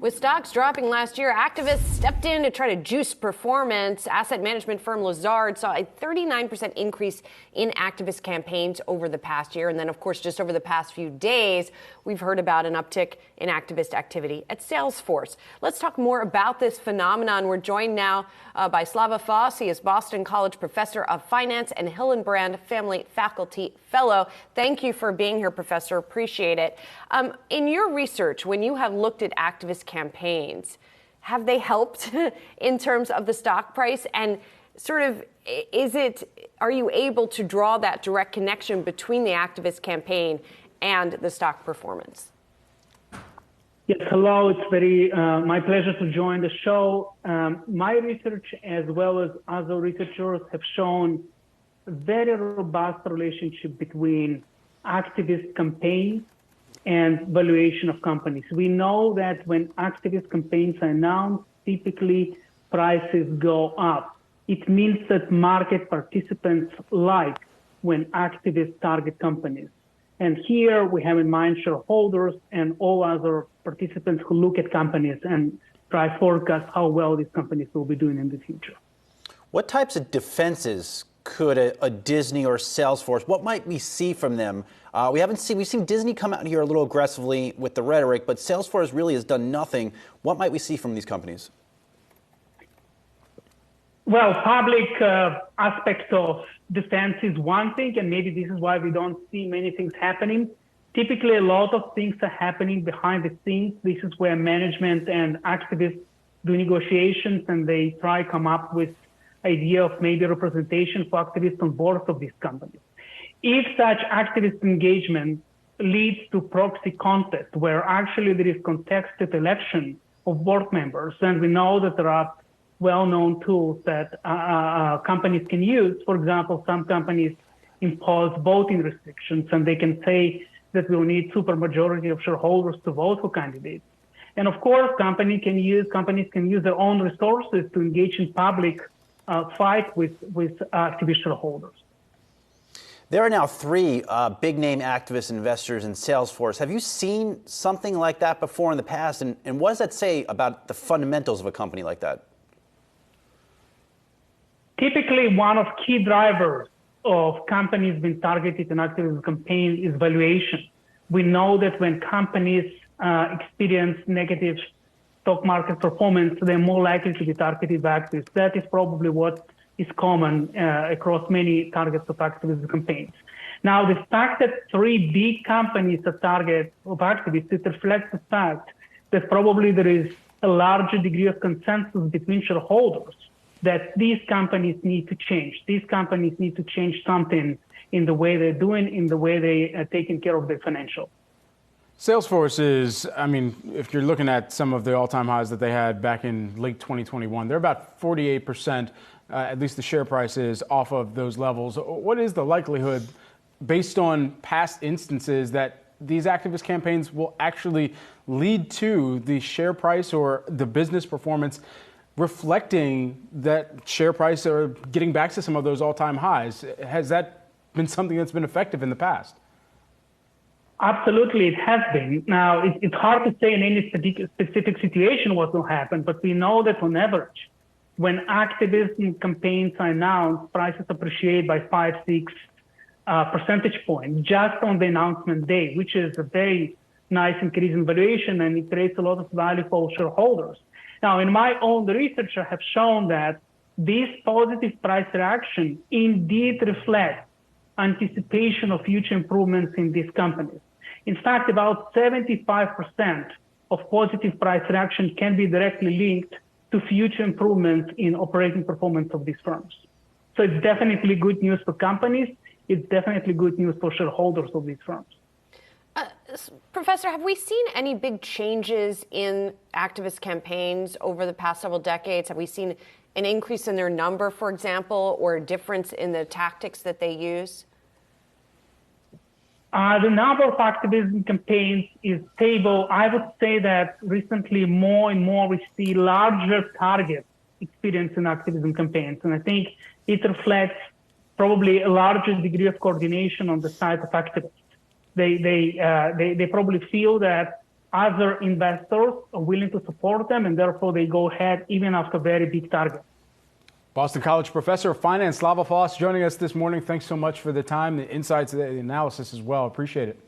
With stocks dropping last year, activists stepped in to try to juice performance. Asset management firm Lazard saw a 39% increase in activist campaigns over the past year. And then, of course, just over the past few days, we've heard about an uptick in activist activity at Salesforce. Let's talk more about this phenomenon. We're joined now by Slava Foss. He is Boston College Professor of Finance and Hillenbrand Family Faculty Fellow. Thank you for being here, Professor. Appreciate it. In your research, when you have looked at activist campaigns, have they helped in terms of the stock price? And sort of, are you able to draw that direct connection between the activist campaign and the stock performance? Yes, hello. It's very my pleasure to join the show. My research, as well as other researchers, have shown a very robust relationship between activist campaigns and valuation of companies. We know that when activist campaigns are announced, typically prices go up. It means that market participants like when activists target companies. And here we have in mind shareholders and all other participants who look at companies and try to forecast how well these companies will be doing in the future. What types of defenses could a Disney or Salesforce, what might we see from them? We've seen Disney come out here a little aggressively with the rhetoric, but Salesforce really has done nothing. What might we see from these companies? Well, public aspect of defense is one thing, and maybe this is why we don't see many things happening. Typically, a lot of things are happening behind the scenes. This is where management and activists do negotiations, and they try to come up with idea of maybe representation for activists on boards of these companies. If such activist engagement leads to proxy contest, where actually there is contested election of board members, and we know that there are well-known tools that companies can use. For example, some companies impose voting restrictions, and they can say that we'll need supermajority of shareholders to vote for candidates. And of course, companies can use their own resources to engage in public fight with activist shareholders. There are now three big-name activist investors in Salesforce. Have you seen something like that before in the past? And what does that say about the fundamentals of a company like that? Typically, one of key drivers of companies being targeted in activist campaign is valuation. We know that when companies experience negative stock market performance, they're more likely to be targeted by activists. That is probably what is common across many targets of activist campaigns. Now, the fact that three big companies are targets of activists, it reflects the fact that probably there is a larger degree of consensus between shareholders that these companies need to change. These companies need to change something in the way they're doing, in the way they are taking care of their financial. Salesforce is, if you're looking at some of the all-time highs that they had back in late 2021, they're about 48%, at least the share price is, off of those levels. What is the likelihood, based on past instances, that these activist campaigns will actually lead to the share price or the business performance reflecting that share price or getting back to some of those all-time highs? Has that been something that's been effective in the past? Absolutely, it has been. Now, it's hard to say in any specific situation what will happen, but we know that on average, when activism campaigns are announced, prices appreciate by 5-6 percentage points just on the announcement day, which is a very nice increase in valuation, and it creates a lot of value for shareholders. Now, in my own research, I have shown that this positive price reaction indeed reflects anticipation of future improvements in these companies. In fact, about 75% of positive price reaction can be directly linked to future improvements in operating performance of these firms. So it's definitely good news for companies. It's definitely good news for shareholders of these firms. Professor, have we seen any big changes in activist campaigns over the past several decades? Have we seen an increase in their number, for example, or a difference in the tactics that they use? The number of activism campaigns is stable. I would say that recently more and more we see larger targets experiencing activism campaigns. And I think it reflects probably a larger degree of coordination on the side of activists. They probably feel that other investors are willing to support them, and therefore they go ahead even after very big targets. Boston College professor of finance, Slava Foss, joining us this morning. Thanks so much for the time, the insights, the analysis as well. Appreciate it.